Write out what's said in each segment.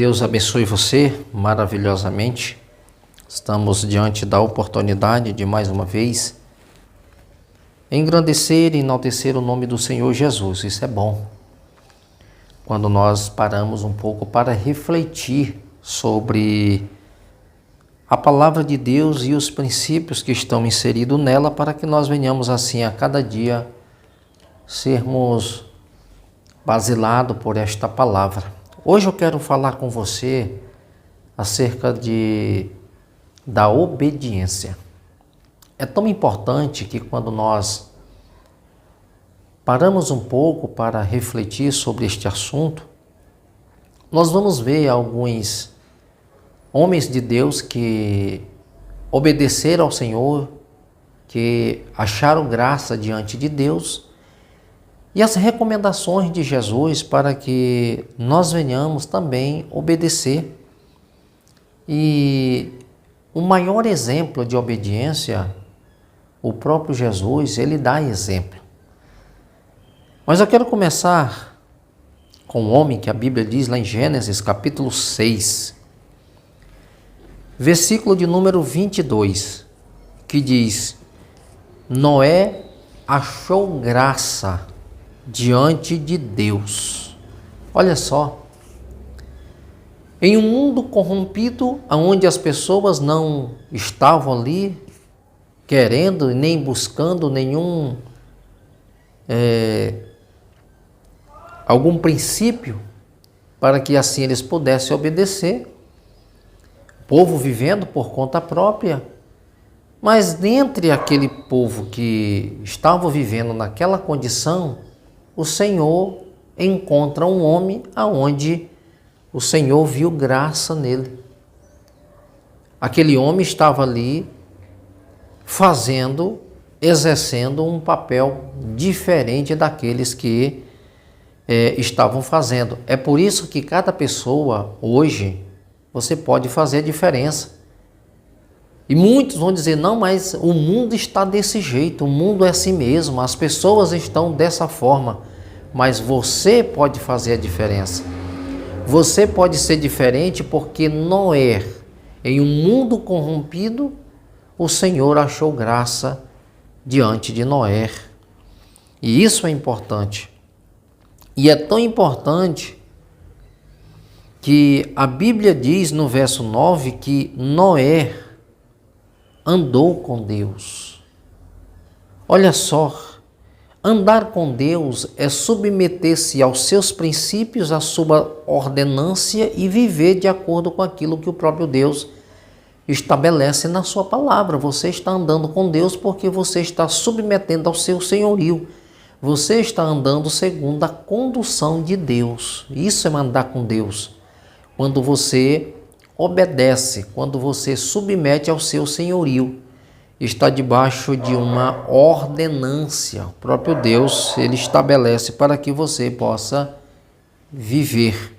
Deus abençoe você maravilhosamente. Estamos diante da oportunidade de mais uma vez engrandecer e enaltecer o nome do Senhor Jesus. Isso é bom. Quando nós paramos um pouco para refletir sobre a palavra de Deus e os princípios que estão inseridos nela, para que nós venhamos assim a cada dia sermos basilados por esta palavra. Hoje eu quero falar com você acerca da obediência. É tão importante que quando nós paramos um pouco para refletir sobre este assunto, nós vamos ver alguns homens de Deus que obedeceram ao Senhor, que acharam graça diante de Deus, e as recomendações de Jesus para que nós venhamos também obedecer. E o maior exemplo de obediência, o próprio Jesus, ele dá exemplo. Mas eu quero começar com um homem que a Bíblia diz lá em Gênesis capítulo 6, versículo de número 22, que diz: Noé achou graça diante de Deus. Olha só, em um mundo corrompido, onde as pessoas não estavam ali querendo nem buscando algum princípio para que assim eles pudessem obedecer, o povo vivendo por conta própria, mas dentre aquele povo que estava vivendo naquela condição, o Senhor encontra um homem aonde o Senhor viu graça nele. Aquele homem estava ali exercendo um papel diferente daqueles que estavam fazendo. É por isso que cada pessoa hoje, você pode fazer a diferença. E muitos vão dizer, não, mas o mundo está desse jeito, o mundo é assim mesmo, as pessoas estão dessa forma. Mas você pode fazer a diferença. Você pode ser diferente porque Noé, em um mundo corrompido, o Senhor achou graça diante de Noé. E isso é importante. E é tão importante que a Bíblia diz no verso 9 que Noé andou com Deus. Olha só, andar com Deus é submeter-se aos seus princípios, à sua ordenância e viver de acordo com aquilo que o próprio Deus estabelece na sua palavra. Você está andando com Deus porque você está submetendo ao seu senhorio. Você está andando segundo a condução de Deus. Isso é andar com Deus. Quando você obedece, quando você submete ao seu senhorio, está debaixo de uma ordenância. O próprio Deus, ele estabelece para que você possa viver,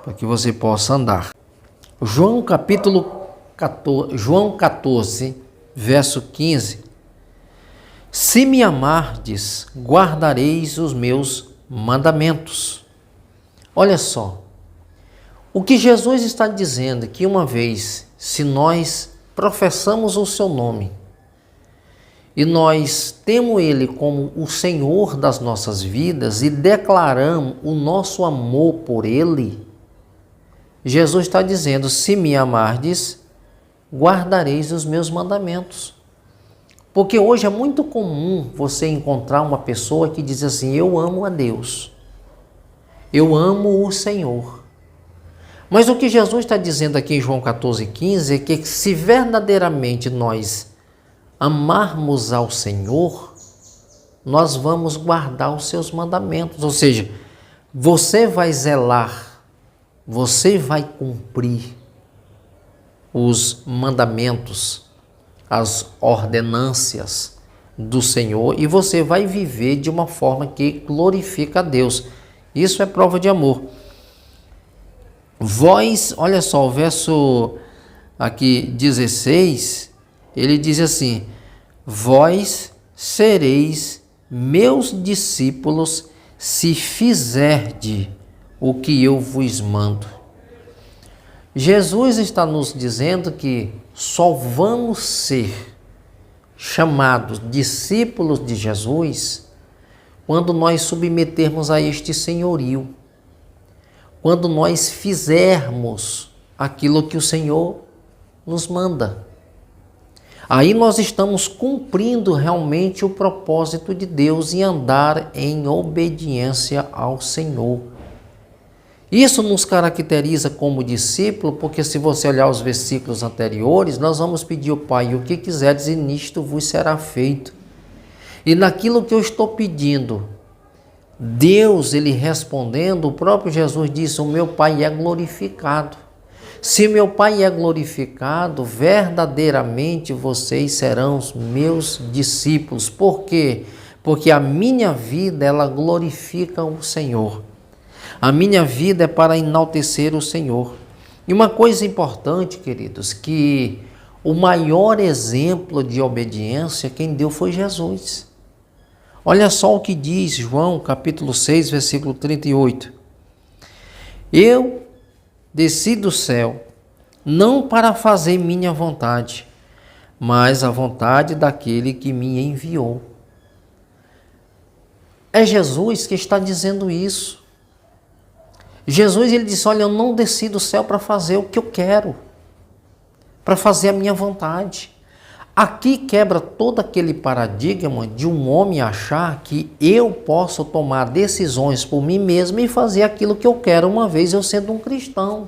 para que você possa andar. João 14, verso 15. Se me amardes, guardareis os meus mandamentos. Olha só, o que Jesus está dizendo é que uma vez, se nós professamos o seu nome, e nós temos Ele como o Senhor das nossas vidas e declaramos o nosso amor por Ele, Jesus está dizendo, se me amardes, guardareis os meus mandamentos. Porque hoje é muito comum você encontrar uma pessoa que diz assim, eu amo a Deus, eu amo o Senhor. Mas o que Jesus está dizendo aqui em João 14,15 é que se verdadeiramente nós amarmos ao Senhor, nós vamos guardar os seus mandamentos. Ou seja, você vai zelar, você vai cumprir os mandamentos, as ordenâncias do Senhor e você vai viver de uma forma que glorifica a Deus. Isso é prova de amor. Vós, olha só, o verso aqui 16, ele diz assim, vós sereis meus discípulos se fizerdes o que eu vos mando. Jesus está nos dizendo que só vamos ser chamados discípulos de Jesus quando nós submetermos a este senhorio, quando nós fizermos aquilo que o Senhor nos manda. Aí nós estamos cumprindo realmente o propósito de Deus em andar em obediência ao Senhor. Isso nos caracteriza como discípulo, porque se você olhar os versículos anteriores, nós vamos pedir ao Pai, o que quiserdes e nisto vos será feito. E naquilo que eu estou pedindo, Deus, ele respondendo, o próprio Jesus disse, o meu Pai é glorificado. Se meu Pai é glorificado, verdadeiramente vocês serão os meus discípulos. Por quê? Porque a minha vida, ela glorifica o Senhor. A minha vida é para enaltecer o Senhor. E uma coisa importante, queridos, que o maior exemplo de obediência quem deu foi Jesus. Olha só o que diz João, capítulo 6, versículo 38. Eu desci do céu, não para fazer minha vontade, mas a vontade daquele que me enviou. É Jesus que está dizendo isso. Jesus, ele disse, olha, eu não desci do céu para fazer o que eu quero, para fazer a minha vontade. Aqui quebra todo aquele paradigma de um homem achar que eu posso tomar decisões por mim mesmo e fazer aquilo que eu quero, uma vez eu sendo um cristão.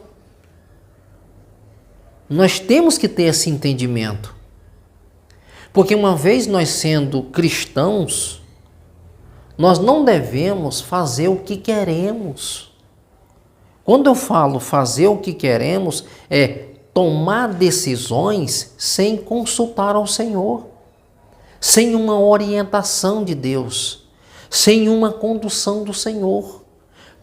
Nós temos que ter esse entendimento. Porque uma vez nós sendo cristãos, nós não devemos fazer o que queremos. Quando eu falo fazer o que queremos, é tomar decisões sem consultar ao Senhor, sem uma orientação de Deus, sem uma condução do Senhor.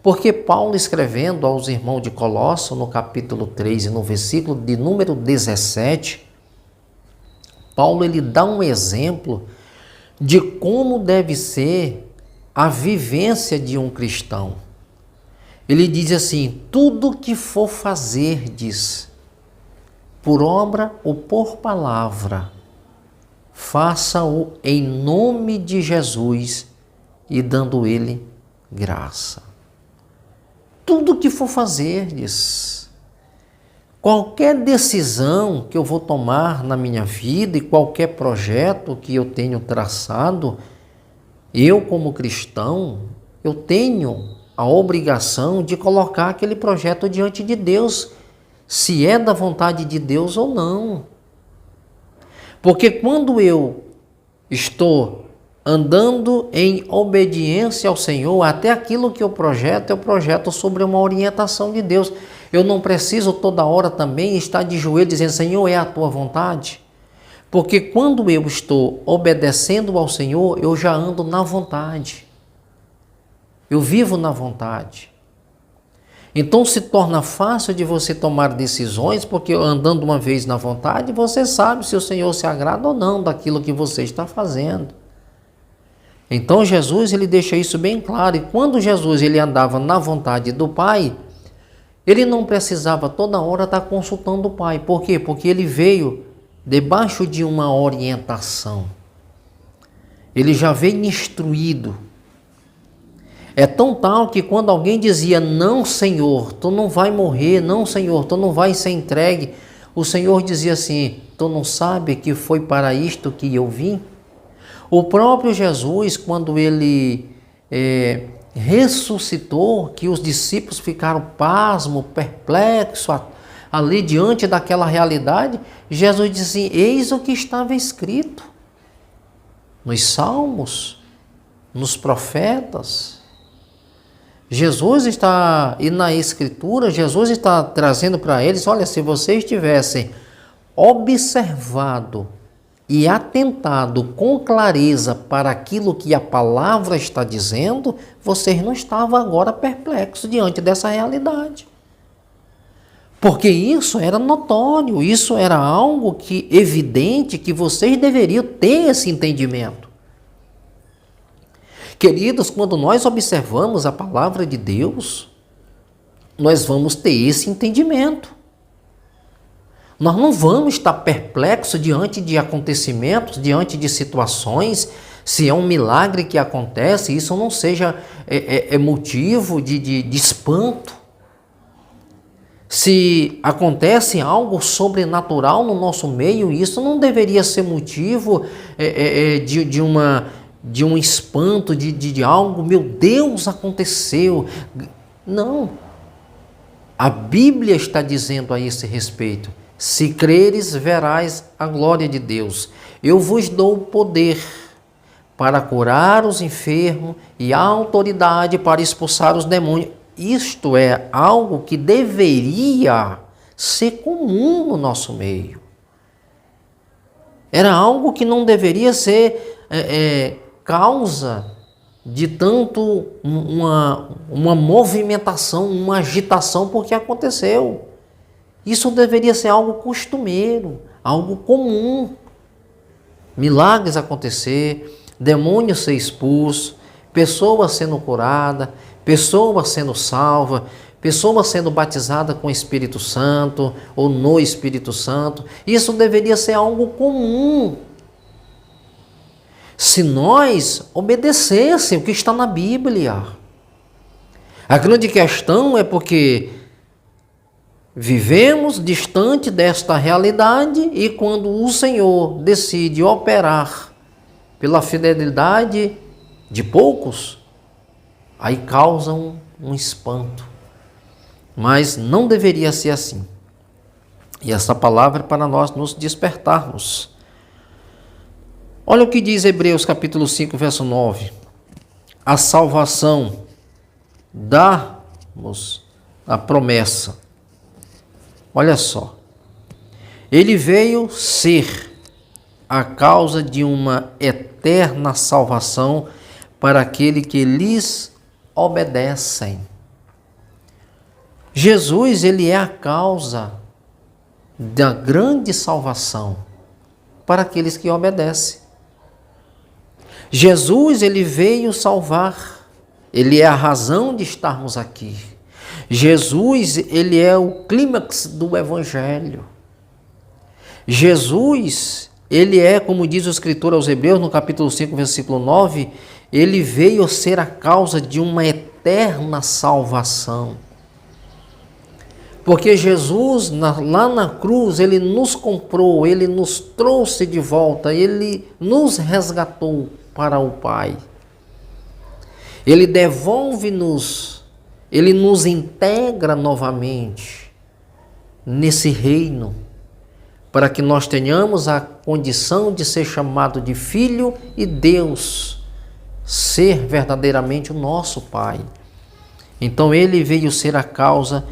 Porque Paulo, escrevendo aos irmãos de Colosso, no capítulo 3 e no versículo de número 17, Paulo ele dá um exemplo de como deve ser a vivência de um cristão. Ele diz assim, tudo que for fazer, diz, por obra ou por palavra, faça-o em nome de Jesus e dando ele graça. Tudo que for fazer, diz, qualquer decisão que eu vou tomar na minha vida e qualquer projeto que eu tenho traçado, eu como cristão, eu tenho a obrigação de colocar aquele projeto diante de Deus, se é da vontade de Deus ou não. Porque quando eu estou andando em obediência ao Senhor, até aquilo que eu projeto sobre uma orientação de Deus. Eu não preciso toda hora também estar de joelho dizendo, Senhor, é a tua vontade. Porque quando eu estou obedecendo ao Senhor, eu já ando na vontade. Eu vivo na vontade. Então se torna fácil de você tomar decisões, porque andando uma vez na vontade, você sabe se o Senhor se agrada ou não daquilo que você está fazendo. Então Jesus ele deixa isso bem claro. E quando Jesus ele andava na vontade do Pai, ele não precisava toda hora estar consultando o Pai. Por quê? Porque ele veio debaixo de uma orientação. Ele já veio instruído. É tão tal que quando alguém dizia, não Senhor, tu não vai morrer, não Senhor, tu não vai ser entregue, o Senhor dizia assim, tu não sabe que foi para isto que eu vim? O próprio Jesus, quando ele ressuscitou, que os discípulos ficaram pasmos, perplexos, ali diante daquela realidade, Jesus disse assim, eis o que estava escrito nos Salmos, nos profetas. Jesus está, e na Escritura, Jesus está trazendo para eles, olha, se vocês tivessem observado e atentado com clareza para aquilo que a palavra está dizendo, vocês não estavam agora perplexos diante dessa realidade. Porque isso era notório, isso era algo que evidente que vocês deveriam ter esse entendimento. Queridos, quando nós observamos a palavra de Deus, nós vamos ter esse entendimento. Nós não vamos estar perplexos diante de acontecimentos, diante de situações. Se é um milagre que acontece, isso não seja motivo de espanto. Se acontece algo sobrenatural no nosso meio, isso não deveria ser motivo de um espanto, de algo, meu Deus, aconteceu. Não. A Bíblia está dizendo a esse respeito: se creres, verás a glória de Deus. Eu vos dou poder para curar os enfermos e a autoridade para expulsar os demônios. Isto é algo que deveria ser comum no nosso meio. Era algo que não deveria ser causa de tanto uma movimentação, uma agitação, porque aconteceu. Isso deveria ser algo costumeiro, algo comum. Milagres acontecer, demônio ser expulso, pessoa sendo curada, pessoa sendo salva, pessoa sendo batizada com o Espírito Santo ou no Espírito Santo. Isso deveria ser algo comum. Se nós obedecêssemos o que está na Bíblia. A grande questão é porque vivemos distante desta realidade e quando o Senhor decide operar pela fidelidade de poucos, aí causa um espanto. Mas não deveria ser assim. E essa palavra é para nós nos despertarmos. Olha o que diz Hebreus capítulo 5, verso 9. A salvação dá-nos a promessa. Olha só. Ele veio ser a causa de uma eterna salvação para aquele que lhes obedecem. Jesus, ele é a causa da grande salvação para aqueles que obedecem. Jesus, ele veio salvar. Ele é a razão de estarmos aqui. Jesus, ele é o clímax do Evangelho. Jesus, ele é, como diz o escritor aos Hebreus, no capítulo 5, versículo 9, ele veio ser a causa de uma eterna salvação. Porque Jesus, lá na cruz, ele nos comprou, ele nos trouxe de volta, ele nos resgatou para o Pai. Ele devolve-nos, ele nos integra novamente nesse reino, para que nós tenhamos a condição de ser chamado de filho e Deus ser verdadeiramente o nosso Pai. Então ele veio ser a causa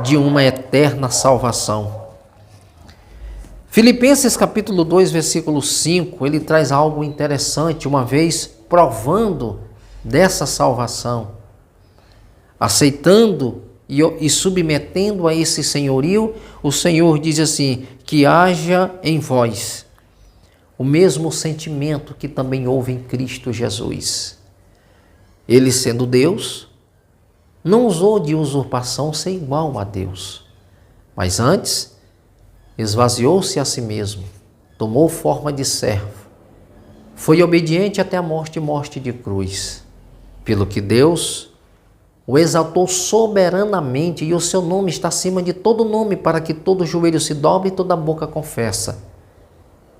de uma eterna salvação. Filipenses capítulo 2, versículo 5, ele traz algo interessante, uma vez provando dessa salvação, aceitando e submetendo a esse senhorio, o Senhor diz assim: que haja em vós o mesmo sentimento que também houve em Cristo Jesus. Ele, sendo Deus, não usou de usurpação ser igual a Deus, mas antes esvaziou-se a si mesmo, tomou forma de servo, foi obediente até a morte e morte de cruz, pelo que Deus o exaltou soberanamente e o seu nome está acima de todo nome, para que todo joelho se dobre e toda boca confessa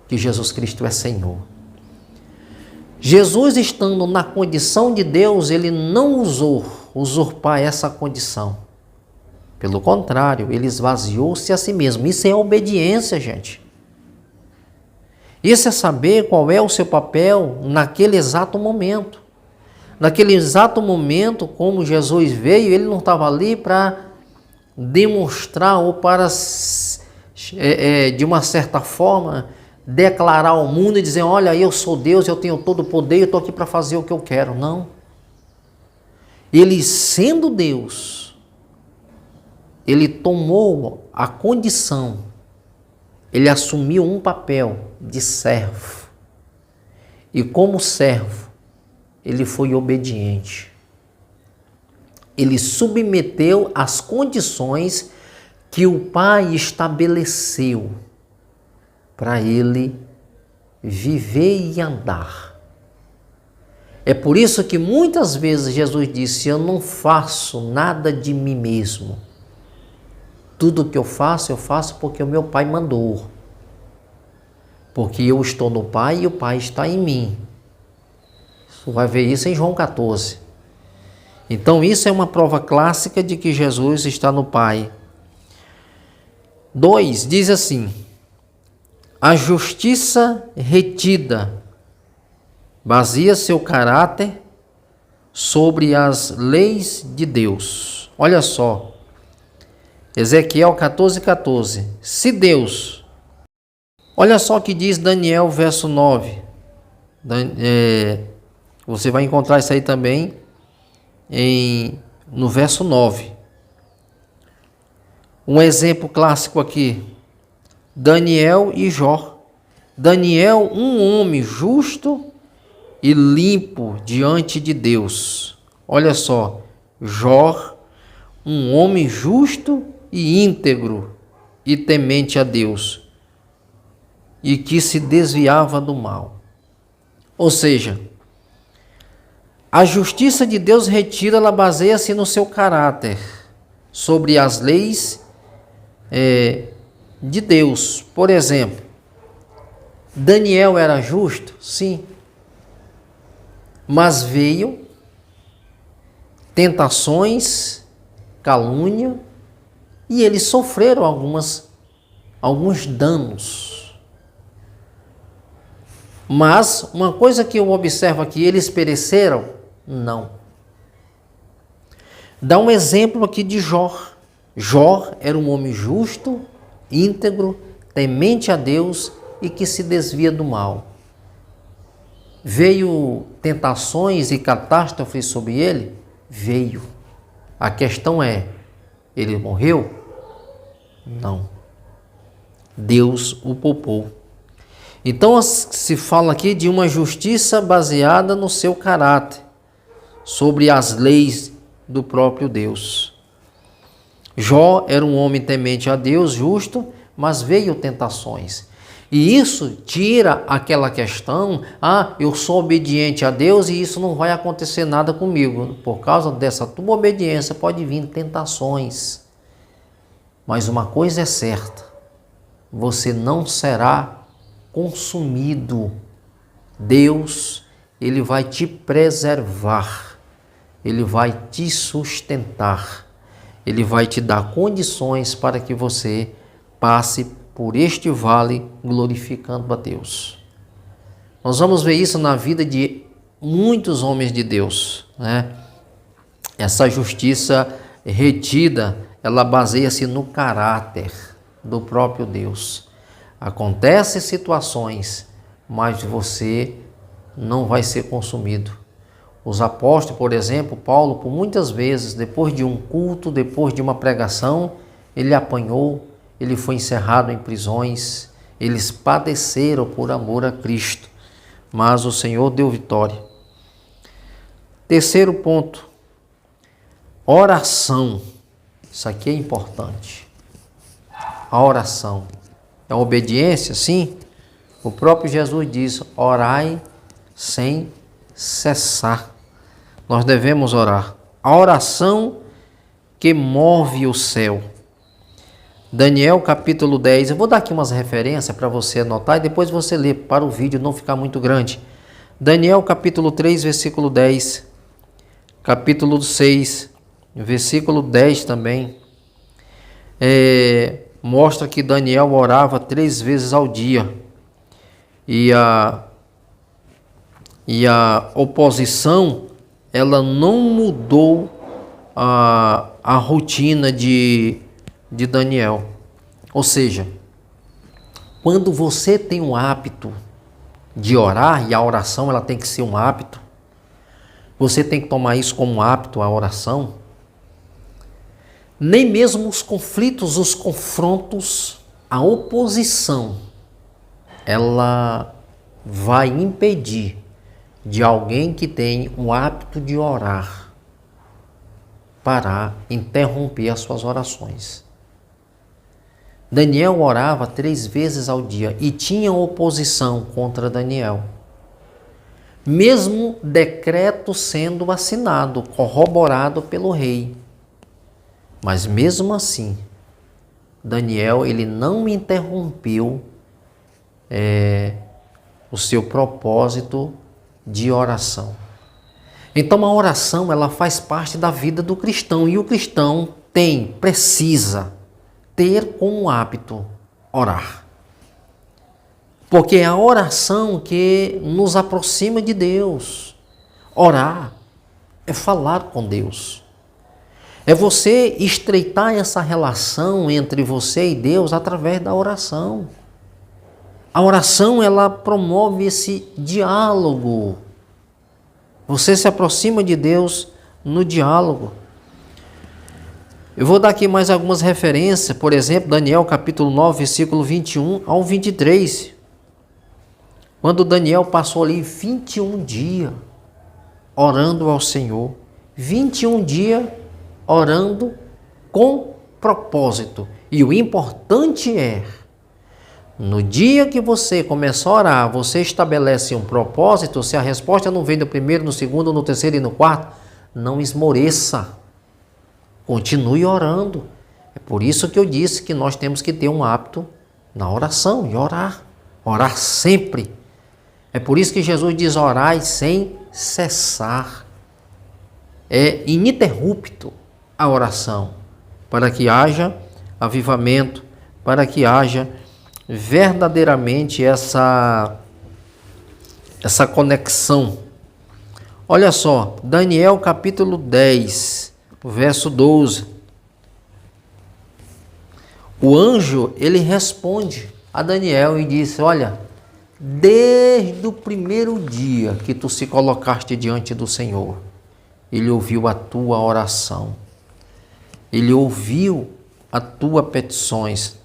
que Jesus Cristo é Senhor. Jesus, estando na condição de Deus, ele não ousou usurpar essa condição. Pelo contrário, ele esvaziou-se a si mesmo. Isso é obediência, gente. Isso é saber qual é o seu papel naquele exato momento. Naquele exato momento, como Jesus veio, ele não estava ali para demonstrar ou para, de uma certa forma, declarar ao mundo e dizer: olha, eu sou Deus, eu tenho todo o poder, eu estou aqui para fazer o que eu quero. Não. Ele, sendo Deus, ele tomou a condição, ele assumiu um papel de servo. E como servo, ele foi obediente. Ele submeteu às condições que o Pai estabeleceu para ele viver e andar. É por isso que muitas vezes Jesus disse: eu não faço nada de mim mesmo. Tudo que eu faço porque o meu Pai mandou. Porque eu estou no Pai e o Pai está em mim. Você vai ver isso em João 14. Então isso é uma prova clássica de que Jesus está no Pai. 2, diz assim: a justiça retida baseia seu caráter sobre as leis de Deus. Olha só, Ezequiel 14:14. Se Deus, olha só o que diz Daniel, verso 9. Você vai encontrar isso aí também no verso 9. Um exemplo clássico aqui, Daniel e Jó. Daniel, um homem justo e limpo diante de Deus. Olha só, Jó, um homem justo e íntegro e temente a Deus, e que se desviava do mal. Ou seja, a justiça de Deus retida, ela baseia-se no seu caráter, sobre as leis de Deus. Por exemplo, Daniel era justo? Sim. Mas veio tentações, calúnia, e eles sofreram alguns danos. Mas uma coisa que eu observo aqui, eles pereceram? Não. Dá um exemplo aqui de Jó. Jó era um homem justo, íntegro, temente a Deus e que se desvia do mal. Veio tentações e catástrofes sobre ele? Veio. A questão é, ele morreu? Não. Deus o poupou. Então se fala aqui de uma justiça baseada no seu caráter, sobre as leis do próprio Deus. Jó era um homem temente a Deus, justo, mas veio tentações. E isso tira aquela questão, eu sou obediente a Deus e isso não vai acontecer nada comigo. Por causa dessa tua obediência pode vir tentações. Mas uma coisa é certa, você não será consumido. Deus, ele vai te preservar, ele vai te sustentar, ele vai te dar condições para que você passe por este vale glorificando a Deus. Nós vamos ver isso na vida de muitos homens de Deus, né? Essa justiça retida, ela baseia-se no caráter do próprio Deus. Acontecem situações, mas você não vai ser consumido. Os apóstolos, por exemplo, Paulo, por muitas vezes, depois de um culto, depois de uma pregação, ele apanhou, ele foi encerrado em prisões, eles padeceram por amor a Cristo, mas o Senhor deu vitória. Terceiro ponto, oração. Isso aqui é importante. A oração é uma obediência, sim. O próprio Jesus diz: orai sem cessar. Nós devemos orar. A oração que move o céu. Daniel capítulo 10, eu vou dar aqui umas referências para você anotar e depois você lê para o vídeo não ficar muito grande. Daniel capítulo 3, versículo 10, capítulo 6, versículo 10 também, mostra que Daniel orava 3 vezes ao dia e a oposição, ela não mudou a rotina de Daniel. Ou seja, quando você tem um hábito de orar, e a oração ela tem que ser um hábito, você tem que tomar isso como um hábito, a oração, nem mesmo os conflitos, os confrontos, a oposição, ela vai impedir de alguém que tem o hábito de orar parar, interromper as suas orações. Daniel orava 3 vezes ao dia e tinha oposição contra Daniel. Mesmo decreto sendo assinado, corroborado pelo rei. Mas mesmo assim, Daniel ele não interrompeu o seu propósito de oração. Então a oração ela faz parte da vida do cristão e o cristão precisa ter como hábito orar. Porque é a oração que nos aproxima de Deus. Orar é falar com Deus. É você estreitar essa relação entre você e Deus através da oração. A oração, ela promove esse diálogo. Você se aproxima de Deus no diálogo. Eu vou dar aqui mais algumas referências. Por exemplo, Daniel capítulo 9, versículo 21 ao 23. Quando Daniel passou ali 21 dias orando ao Senhor. 21 dias orando com propósito. E o importante é, no dia que você começar a orar, você estabelece um propósito. Se a resposta não vem no primeiro, no segundo, no terceiro e no quarto, não esmoreça. Continue orando. É por isso que eu disse que nós temos que ter um hábito na oração e orar. Orar sempre. É por isso que Jesus diz: orai sem cessar. É ininterrupto a oração, para que haja avivamento, para que haja verdadeiramente essa conexão. Olha só, Daniel capítulo 10, verso 12. O anjo, ele responde a Daniel e disse: olha, desde o primeiro dia que tu se colocaste diante do Senhor, Ele ouviu a tua oração. Ele ouviu as tuas petições.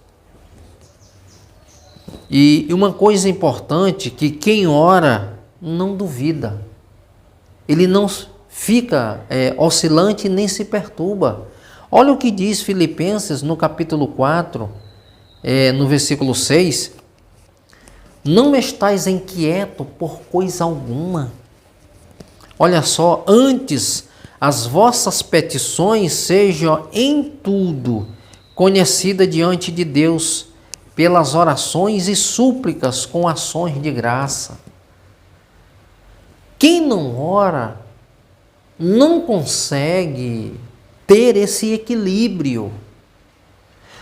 E uma coisa importante, que quem ora não duvida. Ele não fica oscilante nem se perturba. Olha o que diz Filipenses no capítulo 4, no versículo 6. Não estais inquieto por coisa alguma. Olha só, antes as vossas petições sejam em tudo conhecidas diante de Deus pelas orações e súplicas com ações de graça. Quem não ora não consegue ter esse equilíbrio,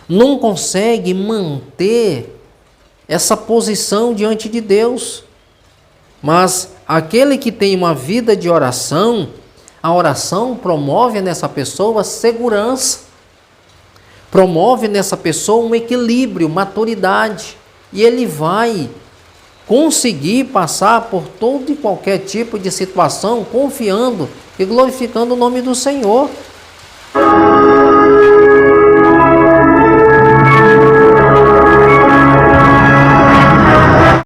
não consegue manter essa posição diante de Deus. Mas aquele que tem uma vida de oração, a oração promove nessa pessoa segurança, promove nessa pessoa um equilíbrio, maturidade, e ele vai conseguir passar por todo e qualquer tipo de situação confiando e glorificando o nome do Senhor.